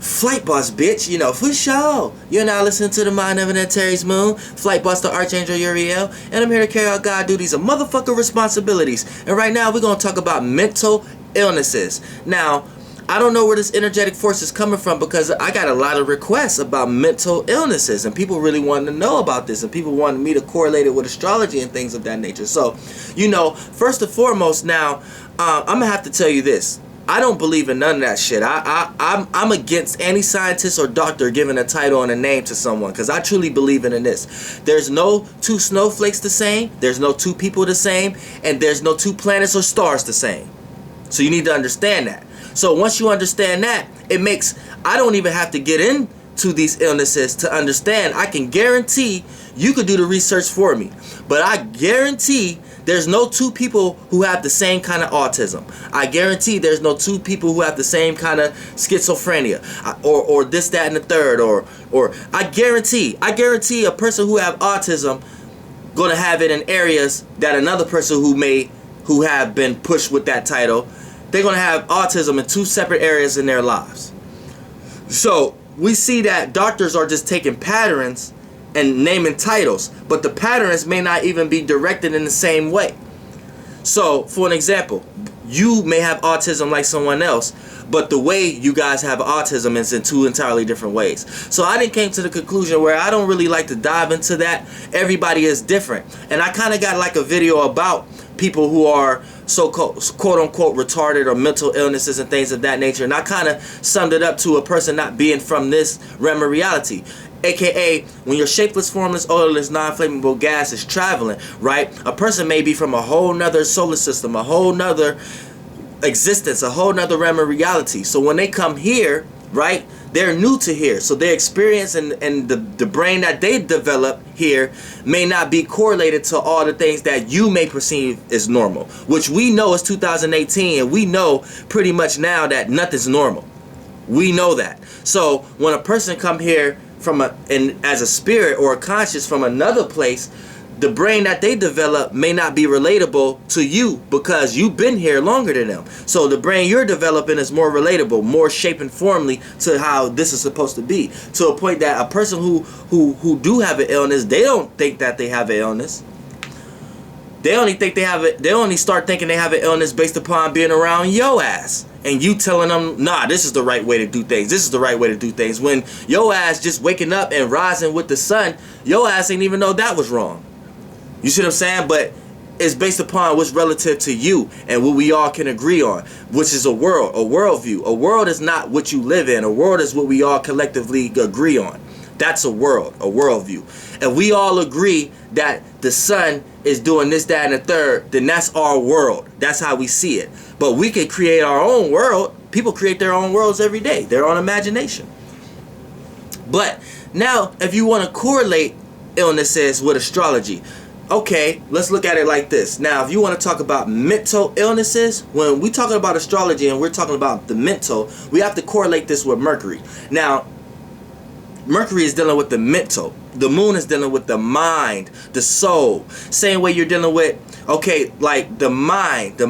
Flight Boss, bitch, you know, for sure. You're now listening to the Mind of an Tary's Moon, Flight Boss, the Archangel Uriel, and I'm here to carry out God duties and motherfucker responsibilities. And right now, we're going to talk about mental illnesses. Now, I don't know where this energetic force is coming from because I got a lot of requests about mental illnesses, and people really wanted to know about this, and people wanted me to correlate it with astrology and things of that nature. So, you know, first and foremost, now, I'm going to have to tell you this. I don't believe in none of that shit. I'm against any scientist or doctor giving a title and a name to someone, because I truly believe in this. There's no two snowflakes the same, there's no two people the same, and there's no two planets or stars the same. So you need to understand that. So once you understand that, it makes, I don't even have to get into these illnesses to understand. I can guarantee you could do the research for me, but I guarantee there's no two people who have the same kind of autism. I guarantee there's no two people who have the same kind of schizophrenia or this, that, and the third. Or I guarantee a person who have autism gonna have it in areas that another person who have been pushed with that title, they're gonna have autism in two separate areas in their lives. So we see that doctors are just taking patterns and naming titles, but the patterns may not even be directed in the same way. So for an example, you may have autism like someone else, but the way you guys have autism is in two entirely different ways. So I then came to the conclusion where I don't really like to dive into that. Everybody is different, and I kind of got like a video about people who are so-called quote-unquote retarded or mental illnesses and things of that nature, and I kind of summed it up to a person not being from this realm of reality. AKA, when your shapeless, formless, odorless, non-flammable gas is traveling, right? A person may be from a whole nother solar system, a whole nother existence, a whole nother realm of reality. So when they come here, right, they're new to here. So their experience and the brain that they develop here may not be correlated to all the things that you may perceive as normal, which we know is 2018, and we know pretty much now that nothing's normal. We know that. So when a person come here as a spirit or a conscious from another place, the brain that they develop may not be relatable to you because you've been here longer than them. So the brain you're developing is more relatable, more shape and formly to how this is supposed to be. To a point that a person who do have an illness, they don't think that they have an illness. They only start thinking they have an illness based upon being around your ass. And you telling them, nah, this is the right way to do things. This is the right way to do things. When your ass just waking up and rising with the sun, your ass ain't even know that was wrong. You see what I'm saying? But it's based upon what's relative to you and what we all can agree on, which is a worldview. A world is not what you live in. A world is what we all collectively agree on. That's a worldview. And we all agree that the sun is doing this, that, and the third, then that's our world. That's how we see it. But we can create our own world. People create their own worlds every day, their own imagination. But now, if you want to correlate illnesses with astrology, okay, let's look at it like this. Now, if you want to talk about mental illnesses, when we're talking about astrology and we're talking about the mental, we have to correlate this with Mercury. Now, Mercury is dealing with the mental. The moon is dealing with the mind, the soul. Same way you're dealing with, okay, like the mind,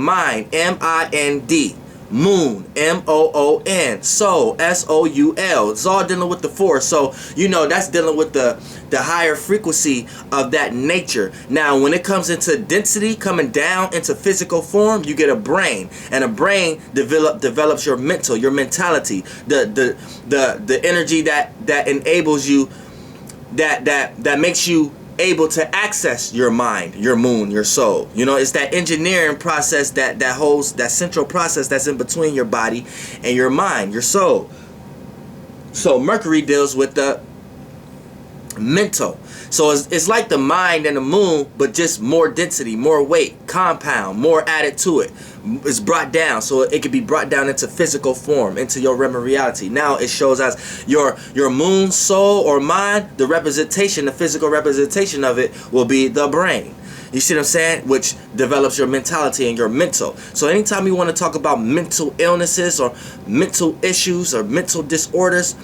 M-I-N-D. Moon, M-O-O-N. Soul, S-O-U-L. It's all dealing with the force. So, you know, that's dealing with the higher frequency of that nature. Now, when it comes into density, coming down into physical form, you get a brain. And a brain develops your mental, your mentality. The energy that enables you, that makes you able to access your mind, your moon, your soul. You know, it's that engineering process that holds that central process that's in between your body and your mind, your soul. So Mercury deals with the mental. So it's like the mind and the moon, but just more density, more weight, compound, more added to it. It's brought down, so it can be brought down into physical form, into your realm of reality. Now it shows as your moon, soul, or mind. The representation, the physical representation of it will be the brain. You see what I'm saying? Which develops your mentality and your mental. So anytime you want to talk about mental illnesses or mental issues or mental disorders,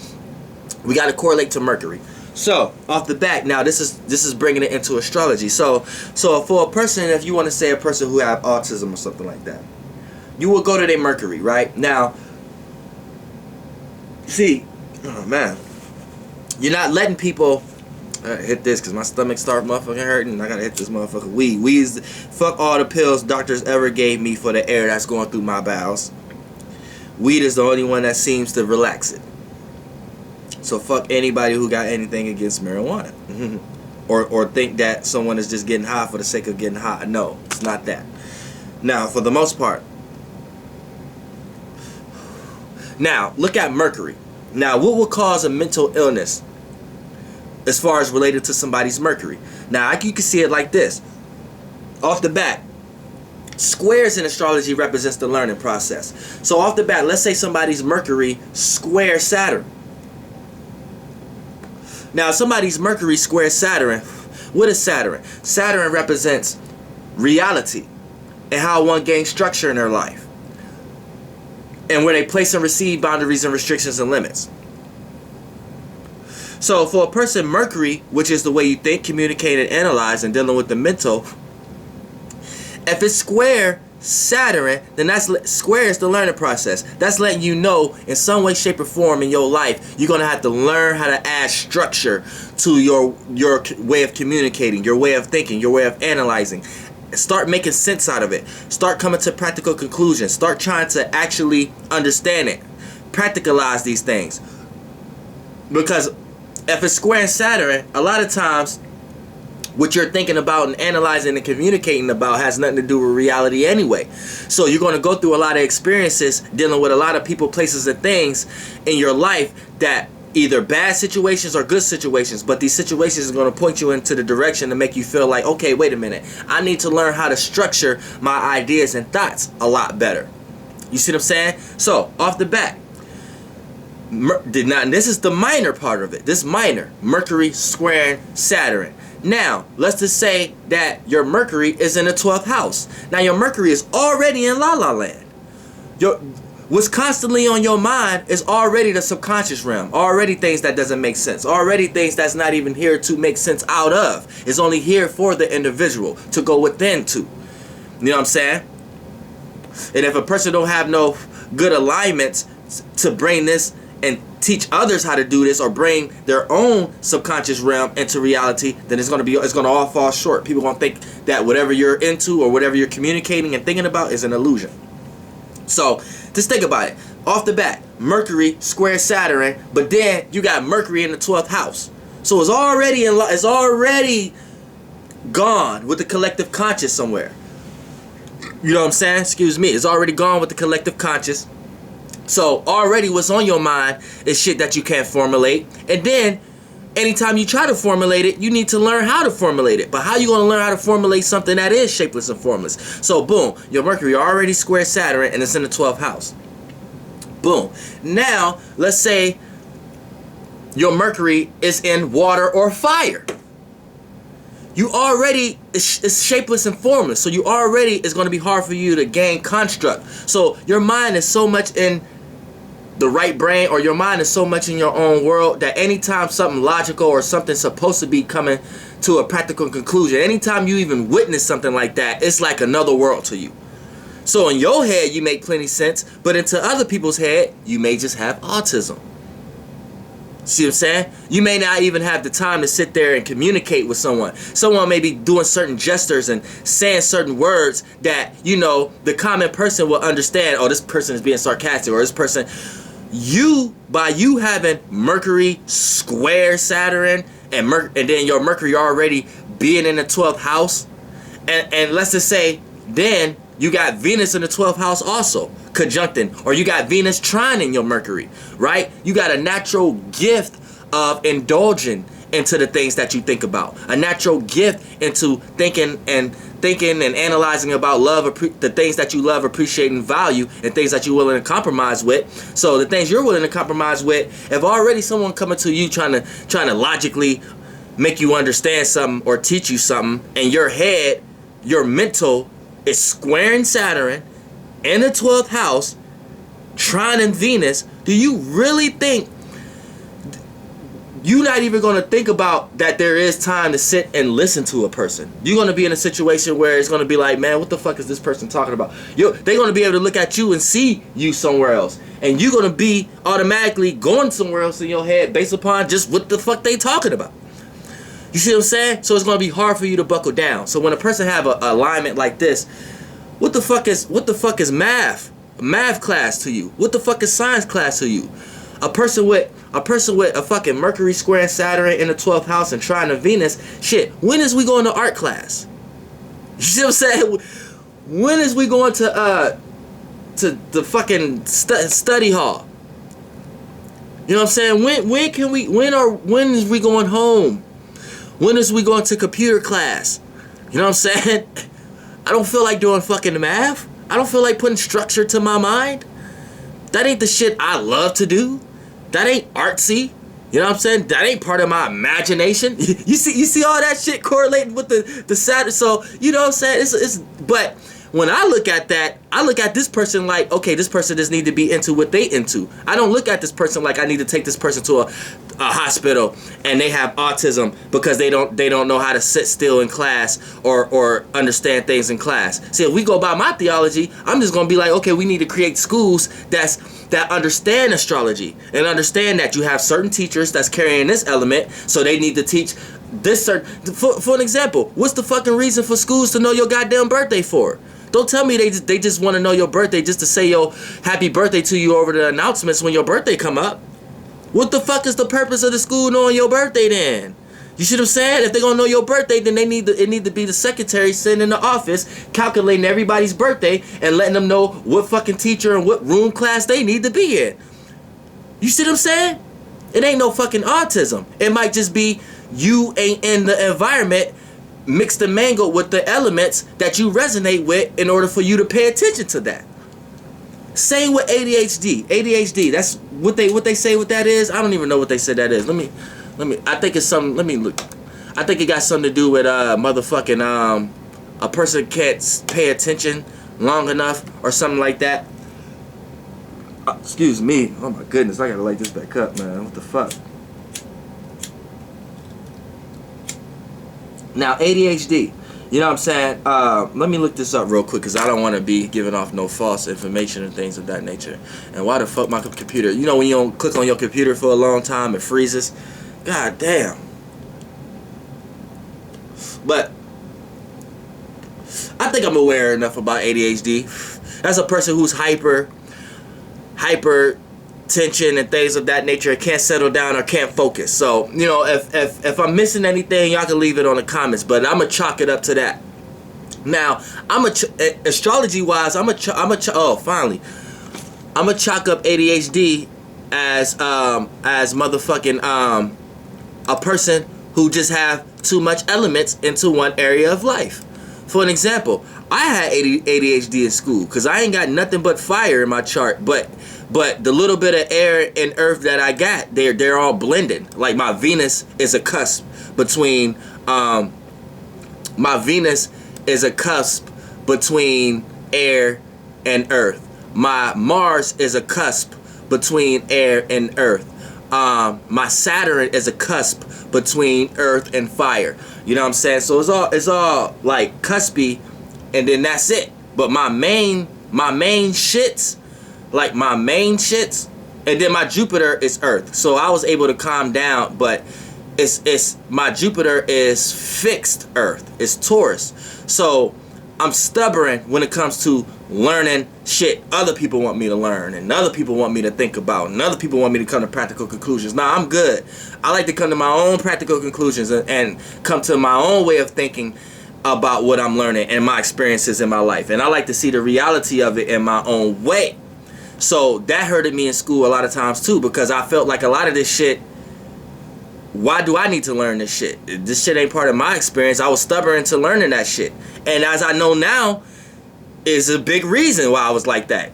we got to correlate to Mercury. So off the bat, now this is bringing it into astrology. So for a person, if you want to say a person who have autism or something like that, you will go to their Mercury, right? Now, see, Oh man, you're not letting people. Hit this because my stomach start motherfucking hurting. I gotta hit this motherfucker. Weed is fuck all the pills doctors ever gave me for the air that's going through my bowels. Weed is the only one that seems to relax it. So fuck anybody who got anything against marijuana. or think that someone is just getting high for the sake of getting high. No, it's not that. Now, for the most part. Now, look at Mercury. Now, what will cause a mental illness as far as related to somebody's Mercury? Now, you can see it like this. Off the bat, squares in astrology represents the learning process. So off the bat, let's say somebody's Mercury square Saturn. Now, somebody's Mercury square Saturn, what is Saturn? Saturn represents reality and how one gains structure in their life, and where they place and receive boundaries and restrictions and limits. So for a person, Mercury, which is the way you think, communicate, and analyze, and dealing with the mental, if it's square Saturn, then square is the learning process. That's letting you know in some way, shape, or form in your life, you're going to have to learn how to add structure to your way of communicating, your way of thinking, your way of analyzing. Start making sense out of it. Start coming to practical conclusions. Start trying to actually understand it. Practicalize these things. Because if it's square in Saturn, a lot of times what you're thinking about and analyzing and communicating about has nothing to do with reality anyway. So you're going to go through a lot of experiences dealing with a lot of people, places, and things in your life that either bad situations or good situations, but these situations are going to point you into the direction to make you feel like, okay, wait a minute, I need to learn how to structure my ideas and thoughts a lot better. You see what I'm saying? So off the bat, this is the minor part of it. This minor, Mercury squaring Saturn. Now, let's just say that your Mercury is in the 12th house. Now, your Mercury is already in La La Land. What's constantly on your mind is already the subconscious realm. Already things that doesn't make sense. Already things that's not even here to make sense out of. It's only here for the individual to go within to. You know what I'm saying? And if a person don't have no good alignments to bring this and teach others how to do this, or bring their own subconscious realm into reality, then it's gonna all fall short. People gonna think that whatever you're into or whatever you're communicating and thinking about is an illusion. So just think about it. Off the bat, Mercury square Saturn, but then you got Mercury in the 12th house. So it's already gone with the collective conscious somewhere. You know what I'm saying? Excuse me. It's already gone with the collective conscious. So already what's on your mind is shit that you can't formulate. And then anytime you try to formulate it, you need to learn how to formulate it. But how you going to learn how to formulate something that is shapeless and formless? So boom, your Mercury already square Saturn and it's in the 12th house. Boom. Now, let's say your Mercury is in water or fire. You already, it's shapeless and formless. So you already, it's going to be hard for you to gain construct. So your mind is so much in the right brain, or your mind is so much in your own world, that anytime something logical or something supposed to be coming to a practical conclusion, anytime you even witness something like that, it's like another world to you. So in your head, you make plenty sense, but into other people's head, you may just have autism. See what I'm saying? You may not even have the time to sit there and communicate with someone. Someone may be doing certain gestures and saying certain words that, you know, the common person will understand, oh, this person is being sarcastic, or this person, by you having Mercury square Saturn and then your Mercury already being in the 12th house, and let's just say then you got Venus in the 12th house also conjuncting, or you got Venus trining your Mercury, right? You got a natural gift of indulging into the things that you think about, a natural gift into thinking and analyzing about love, the things that you love, appreciate, and value, and things that you're willing to compromise with. So the things you're willing to compromise with, if already someone coming to you trying to logically make you understand something or teach you something, and your head, your mental is squaring Saturn in the 12th house, trining Venus, do you really think you're not even going to think about that there is time to sit and listen to a person. You're going to be in a situation where it's going to be like, man, what the fuck is this person talking about? They're going to be able to look at you and see you somewhere else. And you're going to be automatically going somewhere else in your head based upon just what the fuck they talking about. You see what I'm saying? So it's going to be hard for you to buckle down. So when a person have an alignment like this, what the fuck is math class to you? What the fuck is science class to you? A person with a fucking Mercury square Saturn in the 12th house and trine to Venus, shit, when is we going to art class? You see what I'm saying? When is we going to the fucking study hall? You know what I'm saying? When is we going home? When is we going to computer class? You know what I'm saying? I don't feel like doing fucking math. I don't feel like putting structure to my mind. That ain't the shit I love to do. That ain't artsy. You know what I'm saying? That ain't part of my imagination. You see all that shit correlating with the Saturn. So, you know what I'm saying? But when I look at that, I look at this person like, okay, this person just need to be into what they into. I don't look at this person like I need to take this person to a hospital and they have autism because they don't know how to sit still in class or understand things in class. See, if we go by my theology, I'm just gonna be like, okay, we need to create schools that understand astrology and understand that you have certain teachers that's carrying this element, so they need to teach this certain. For an example, what's the fucking reason for schools to know your goddamn birthday for? Don't tell me they just want to know your birthday just to say yo happy birthday to you over the announcements when your birthday come up. What the fuck is the purpose of the school knowing your birthday then? You see what I'm saying? If they're gonna know your birthday, then it need to be the secretary sitting in the office calculating everybody's birthday and letting them know what fucking teacher and what room class they need to be in. You see what I'm saying? It ain't no fucking autism. It might just be you ain't in the environment mixed and mangled with the elements that you resonate with in order for you to pay attention to that. Same with ADHD. ADHD, that's what they say what that is. I don't even know what they said that is. Let me I think it's something. Let me look. I think it got something to do with motherfucking a person can't pay attention long enough or something like that. Excuse me. Oh my goodness, I gotta light this back up, man. What the fuck? Now ADHD. You know what I'm saying? Let me look this up real quick because I don't want to be giving off no false information and things of that nature. And why the fuck my computer? You know when you don't click on your computer for a long time, it freezes? God damn. But I think I'm aware enough about ADHD. That's a person who's hyper tension and things of that nature, can't settle down or can't focus. So, you know, if I'm missing anything, y'all can leave it on the comments, but I'm gonna chalk it up to that. Now, astrology wise, I'm gonna chalk up ADHD as motherfucking a person who just have too much elements into one area of life. For an example, I had ADHD in school because I ain't got nothing but fire in my chart, but the little bit of air and earth that I got, they're all blended. Like my Venus is a cusp between air and earth. My Mars is a cusp between air and earth. My Saturn is a cusp between earth and fire. You know what I'm saying? So it's all like cuspy, and then that's it. But my main shits, and then my Jupiter is Earth. So I was able to calm down, but it's my Jupiter is fixed Earth. It's Taurus. So I'm stubborn when it comes to learning shit other people want me to learn, and other people want me to think about, and other people want me to come to practical conclusions. Nah, I'm good. I like to come to my own practical conclusions and come to my own way of thinking about what I'm learning and my experiences in my life. And I like to see the reality of it in my own way. So that hurted me in school a lot of times too, because I felt like a lot of this shit, why do I need to learn this shit? This shit ain't part of my experience. I was stubborn to learning that shit. And as I know now, is a big reason why I was like that.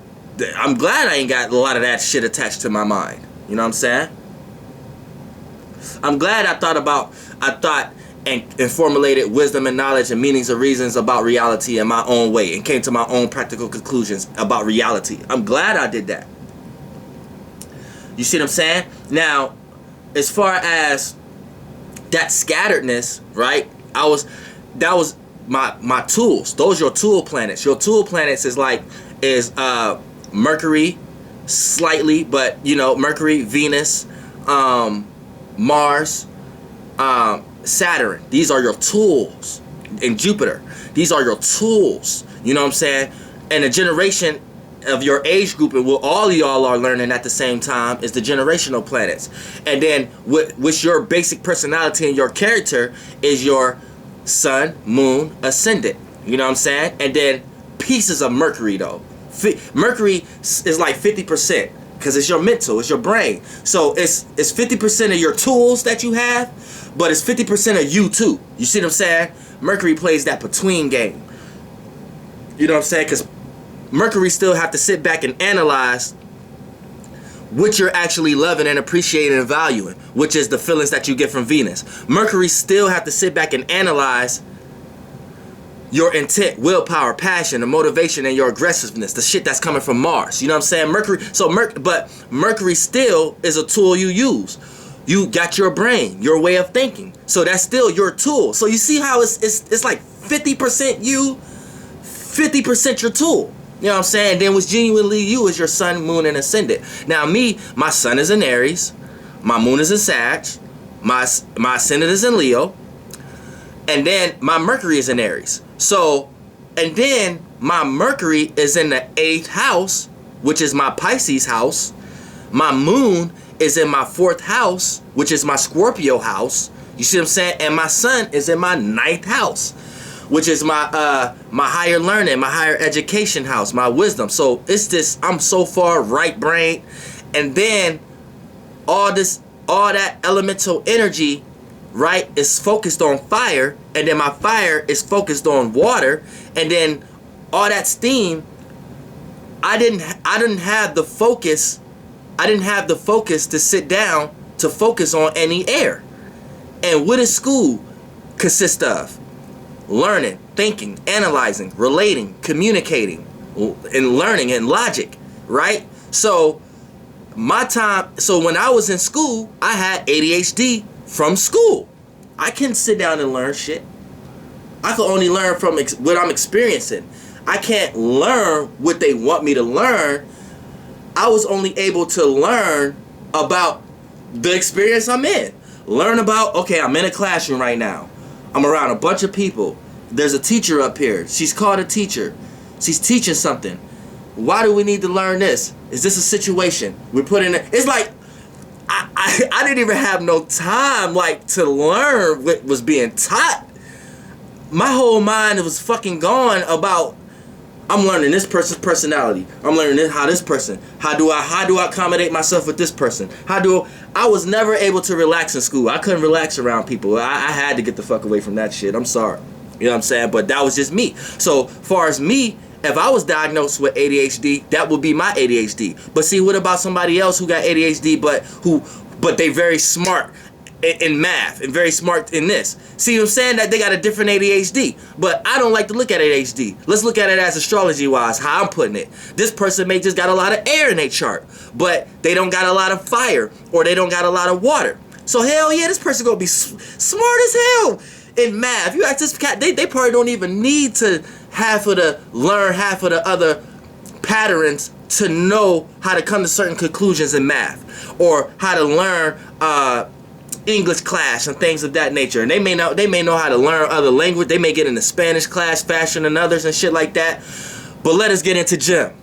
I'm glad I ain't got a lot of that shit attached to my mind. You know what I'm saying? I'm glad I thought and formulated wisdom and knowledge and meanings of reasons about reality in my own way and came to my own practical conclusions about reality. I'm glad I did that. You see what I'm saying? Now, as far as that scatteredness, right? That was my tools. Those are your tool planets. Your tool planets is Mercury, slightly, but you know, Mercury, Venus, Mars, Saturn. These are your tools. And Jupiter. These are your tools. You know what I'm saying? And the generation of your age group, and what all of y'all are learning at the same time, is the generational planets. And then with your basic personality and your character is your sun, moon, ascendant. You know what I'm saying? And then pieces of Mercury though. Mercury is like 50%, because it's your mental, it's your brain. So it's 50% of your tools that you have, but it's 50% of you too. You see what I'm saying? Mercury plays that between game. You know what I'm saying? Because Mercury still have to sit back and analyze what you're actually loving and appreciating and valuing, which is the feelings that you get from Venus. Mercury still have to sit back and analyze your intent, willpower, passion, the motivation, and your aggressiveness, the shit that's coming from Mars. You know what I'm saying? Mercury. So but Mercury still is a tool you use. You got your brain, your way of thinking. So that's still your tool. So you see how it's like 50% you, 50% your tool. You know what I'm saying? And then what's genuinely you is your sun, moon, and ascendant. Now me, my sun is in Aries, my moon is in Sag, my ascendant is in Leo, and then my Mercury is in Aries. So, and then my Mercury is in the 8th house, which is my Pisces house. My moon is in my 4th house, which is my Scorpio house. You see what I'm saying? And my sun is in my 9th house, which is my my higher learning, my higher education house, my wisdom. So it's this, I'm so far right brain. And then all that elemental energy, right, is focused on fire, and then my fire is focused on water, and then all that steam, I didn't have the focus to sit down to focus on any air. And what does school consist of? Learning, thinking, analyzing, relating, communicating, and learning and logic, right? So so when I was in school, I had ADHD from school. I couldn't sit down and learn shit. I could only learn from what I'm experiencing. I can't learn what they want me to learn. I was only able to learn about the experience I'm in. Learn about, okay, I'm in a classroom right now. I'm around a bunch of people. There's a teacher up here. She's called a teacher. She's teaching something. Why do we need to learn this? Is this a situation? We're putting it. It's like, I didn't even have no time like to learn what was being taught. My whole mind was fucking gone about, I'm learning this person's personality. I'm learning how this person. How do I accommodate myself with this person? I was never able to relax in school. I couldn't relax around people. I had to get the fuck away from that shit. I'm sorry. You know what I'm saying? But that was just me. So far as me, if I was diagnosed with ADHD, that would be my ADHD. But see, what about somebody else who got ADHD but they very smart in math and very smart in this? See what I'm saying? That they got a different ADHD. But I don't like to look at ADHD. Let's look at it as astrology wise, how I'm putting it. This person may just got a lot of air in their chart, but they don't got a lot of fire, or they don't got a lot of water. So hell yeah, this person gonna be smart as hell in math. You ask this cat, they probably don't even need to learn half of the other patterns to know how to come to certain conclusions in math, or how to learn English class and things of that nature. And they may know how to learn other language. They may get into Spanish class faster than others and shit like that. But let us get into gym.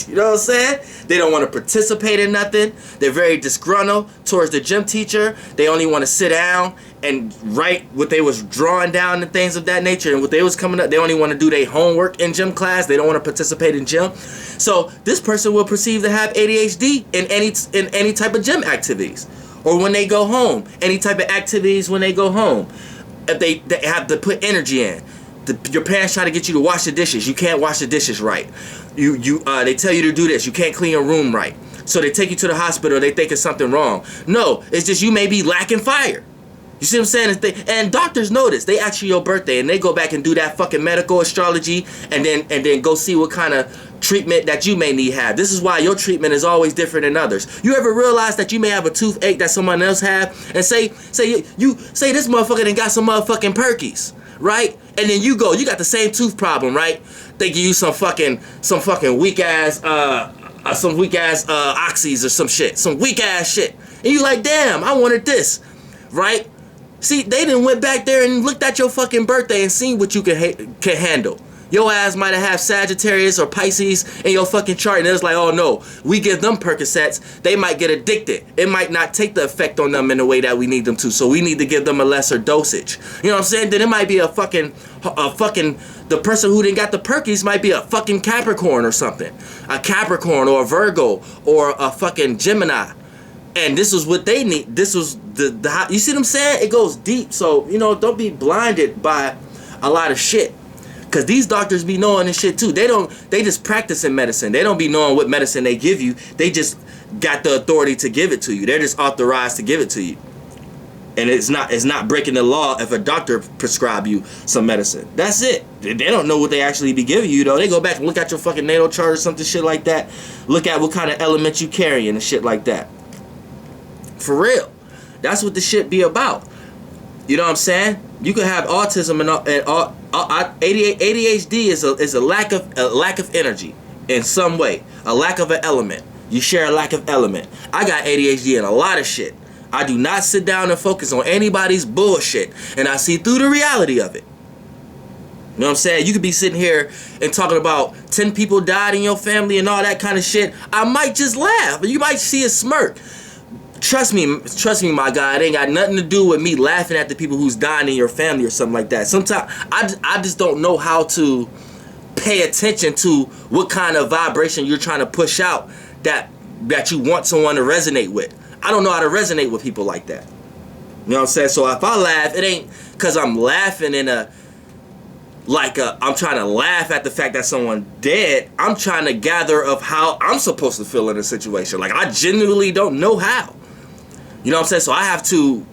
You know what I'm saying? They don't want to participate in nothing. They're very disgruntled towards the gym teacher. They only want to sit down and write what they was drawing down and things of that nature, and what they was coming up. They only want to do their homework in gym class. They don't want to participate in gym. So this person will perceive to have ADHD in any type of gym activities, or when they go home, any type of activities when they go home. If they have to put energy in. Your parents try to get you to wash the dishes. You can't wash the dishes right. They tell you to do this. You can't clean your room right. So they take you to the hospital. They think it's something wrong. No, it's just you may be lacking fire. You see what I'm saying? And doctors know this. They ask you your birthday and they go back and do that fucking medical astrology and then go see what kind of treatment that you may need have. This is why your treatment is always different than others. You ever realize that you may have a toothache that someone else have and say you say this motherfucker done got some motherfucking perkies, right? And then you got the same tooth problem, right? They give you some fucking weak ass oxys or some shit, some weak ass shit. And you like, damn, I wanted this, right? See, they done went back there and looked at your fucking birthday and seen what you can handle. Your ass might have Sagittarius or Pisces in your fucking chart, and it's like, oh no, we give them Percocets, they might get addicted. It might not take the effect on them in the way that we need them to, so we need to give them a lesser dosage. You know what I'm saying? Then it might be the person who didn't got the Perkies might be a fucking Capricorn or something. A Capricorn or a Virgo or a fucking Gemini. And this is what they need. This was the you see what I'm saying? It goes deep. So, you know, don't be blinded by a lot of shit. Cause these doctors be knowing this shit too. They just practice in medicine. They don't be knowing what medicine they give you. They just got the authority to give it to you. They're just authorized to give it to you. And it's not breaking the law if a doctor prescribe you some medicine. That's it. They don't know what they actually be giving you though. They go back and look at your fucking natal chart or something shit like that. Look at what kind of element you carrying and shit like that. For real. That's what the shit be about. You know what I'm saying? You could have autism and ADHD is a lack of energy in some way, a lack of an element. You share a lack of element. I got ADHD in a lot of shit. I do not sit down and focus on anybody's bullshit, and I see through the reality of it. You know what I'm saying? You could be sitting here and talking about 10 people died in your family and all that kind of shit. I might just laugh, you might see a smirk. Trust me, my guy. It ain't got nothing to do with me laughing at the people who's dying in your family or something like that. Sometimes I just don't know how to pay attention to what kind of vibration you're trying to push out that you want someone to resonate with. I don't know how to resonate with people like that. You know what I'm saying? So if I laugh, it ain't because I'm laughing I'm trying to laugh at the fact that someone dead. I'm trying to gather of how I'm supposed to feel in a situation. Like, I genuinely don't know how. You know what I'm saying? So I have to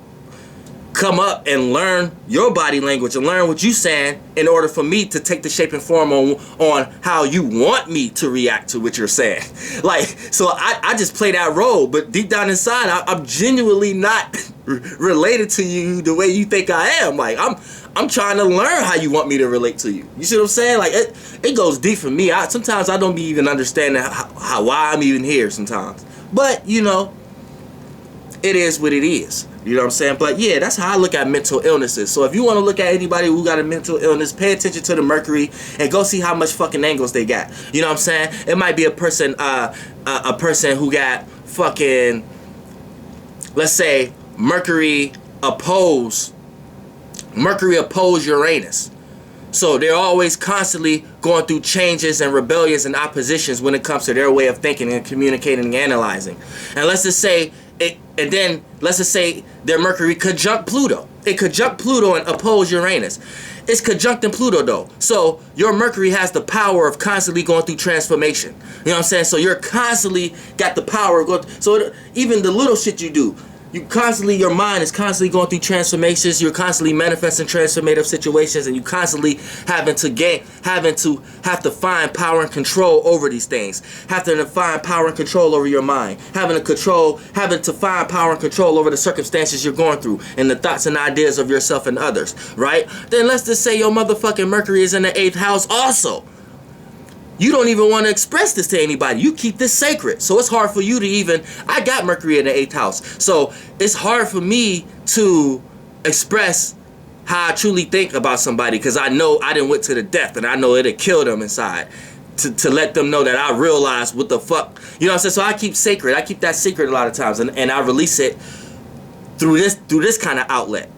come up and learn your body language and learn what you're saying in order for me to take the shape and form on how you want me to react to what you're saying. Like, so I just play that role, but deep down inside, I'm genuinely not related to you the way you think I am. Like, I'm trying to learn how you want me to relate to you. You see what I'm saying? Like, it goes deep for me. Sometimes I don't be even understanding why I'm even here sometimes. But, you know, it is what it is. You know what I'm saying? But yeah, that's how I look at mental illnesses. So if you want to look at anybody who got a mental illness, pay attention to the Mercury and go see how much fucking angles they got. You know what I'm saying? It might be a person who got fucking, let's say, Mercury opposed Uranus. So they're always constantly going through changes and rebellions and oppositions when it comes to their way of thinking and communicating and analyzing. And let's just say their Mercury conjunct Pluto. It conjunct Pluto and oppose Uranus. It's conjuncting Pluto though. So your Mercury has the power of constantly going through transformation. You know what I'm saying? So you're constantly got the power of going. So even the little shit you do, your mind is constantly going through transformations. You're constantly manifesting transformative situations, and you constantly have to find power and control over these things. Have to find power and control over your mind. Having to find power and control over the circumstances you're going through and the thoughts and ideas of yourself and others, right? Then let's just say your motherfucking Mercury is in the 8th house also. You don't even want to express this to anybody. You keep this sacred. So it's hard for you to even... I got Mercury in the 8th house. So it's hard for me to express how I truly think about somebody because I know I done went to the death and I know it'll kill them inside. To let them know that I realize what the fuck... You know what I'm saying? So I keep sacred. I keep that secret a lot of times. And I release it through this kind of outlet.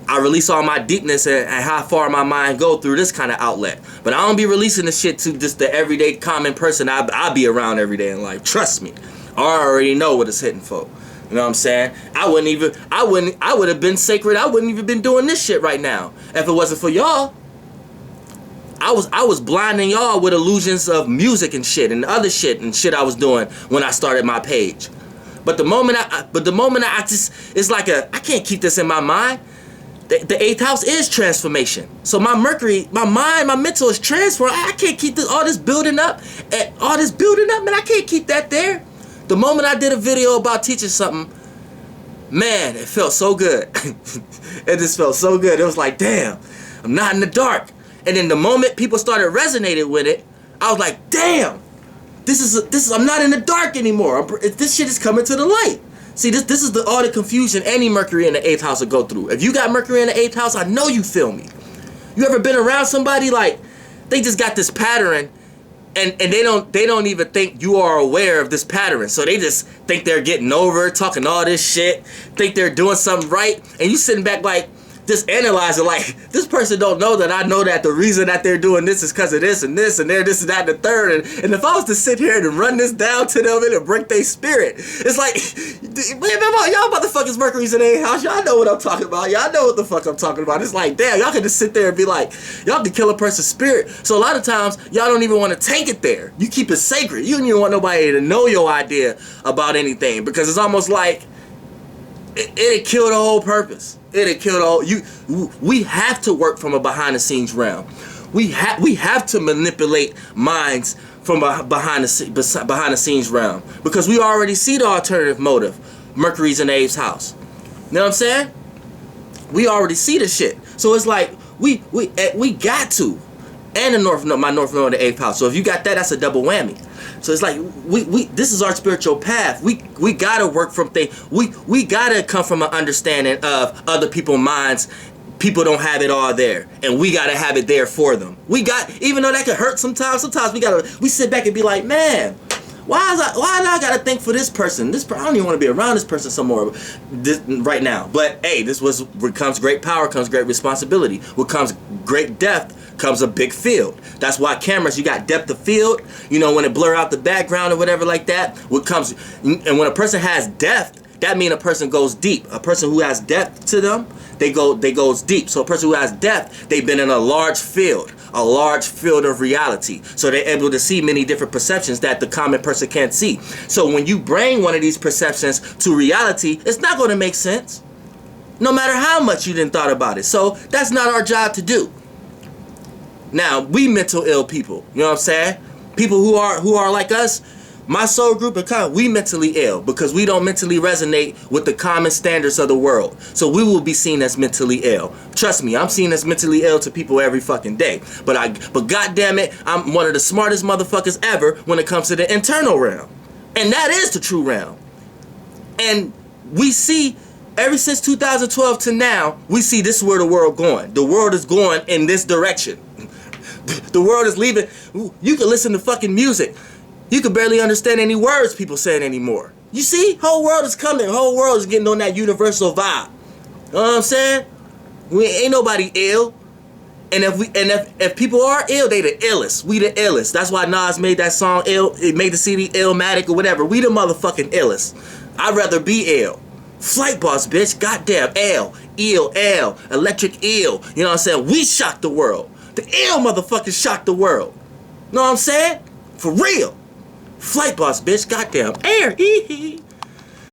I release all my deepness and how far my mind go through this kind of outlet. But I don't be releasing this shit to just the everyday common person I be around every day in life. Trust me. I already know what it's hitting for. You know what I'm saying? I would have been sacred. I wouldn't even been doing this shit right now if it wasn't for y'all. I was blinding y'all with illusions of music and shit and other shit I was doing when I started my page. But the moment I just, it's like I can't keep this in my mind. The 8th house is transformation. So my Mercury, my mind, my mental is transferred. I can't keep all this building up, man. I can't keep that there. The moment I did a video about teaching something, man, it felt so good. It just felt so good. It was like, damn, I'm not in the dark. And then the moment people started resonating with it, I was like, damn, this is I'm not in the dark anymore. This shit is coming to the light. See, this is all the confusion any Mercury in the 8th house will go through. If you got Mercury in the 8th house, I know you feel me. You ever been around somebody like they just got this pattern and they don't even think you are aware of this pattern. So they just think they're getting over, talking all this shit, think they're doing something right, and you sitting back like just analyzing like, this person don't know that I know that the reason that they're doing this is because of this and this and they're this and that and the third. And if I was to sit here and run this down to them, it'll break their spirit. It's like, y'all motherfuckers Mercury's in their house. Y'all know what I'm talking about. Y'all know what the fuck I'm talking about. It's like, damn, y'all can just sit there and be like, y'all can kill a person's spirit. So a lot of times, y'all don't even want to take it there. You keep it sacred. You don't even want nobody to know your idea about anything because it's almost like, it'd kill the whole purpose. It'd kill the whole. We have to work from a behind the scenes realm. We have to manipulate minds from a behind the scenes realm because we already see the alternative motive. Mercury's in the 8th house. You know what I'm saying? We already see the shit. So it's like we got to. And my north node in the 8th house. So if you got that, that's a double whammy. So it's like this is our spiritual path. We gotta work from things. We gotta come from an understanding of other people's minds. People don't have it all there, and we gotta have it there for them. Even though that can hurt sometimes. Sometimes we sit back and be like, man, why do I gotta think for this person? I don't even want to be around this person some more right now. But hey, what comes great power comes great responsibility. What comes great depth comes a big field. That's why cameras, you got depth of field, you know, when it blur out the background or whatever like that. And when a person has depth, that means a person goes deep. A person who has depth to them, they goes deep. So a person who has depth, they've been in a large field of reality. So they're able to see many different perceptions that the common person can't see. So when you bring one of these perceptions to reality, it's not going to make sense. No matter how much you didn't thought about it. So that's not our job to do. Now, we mental ill people, you know what I'm saying? People who are like us, my soul group, we mentally ill because we don't mentally resonate with the common standards of the world. So we will be seen as mentally ill. Trust me, I'm seen as mentally ill to people every fucking day. But goddamn it, I'm one of the smartest motherfuckers ever when it comes to the internal realm. And that is the true realm. And we see, ever since 2012 to now, we see this is where the world going. The world is going in this direction. The world is leaving. You can listen to fucking music. You can barely understand any words people saying anymore. You see? Whole world is coming. Whole world is getting on that universal vibe. You know what I'm saying? We ain't nobody ill. And if people are ill, they the illest. We the illest. That's why Nas made that song ill. It made the CD Illmatic or whatever. We the motherfucking illest. I'd rather be ill. Flight boss, bitch. Goddamn. Ill. Electric ill. You know what I'm saying? We shocked the world. The ill motherfuckers shocked the world. Know what I'm saying? For real. Flight boss, bitch. Goddamn. Air.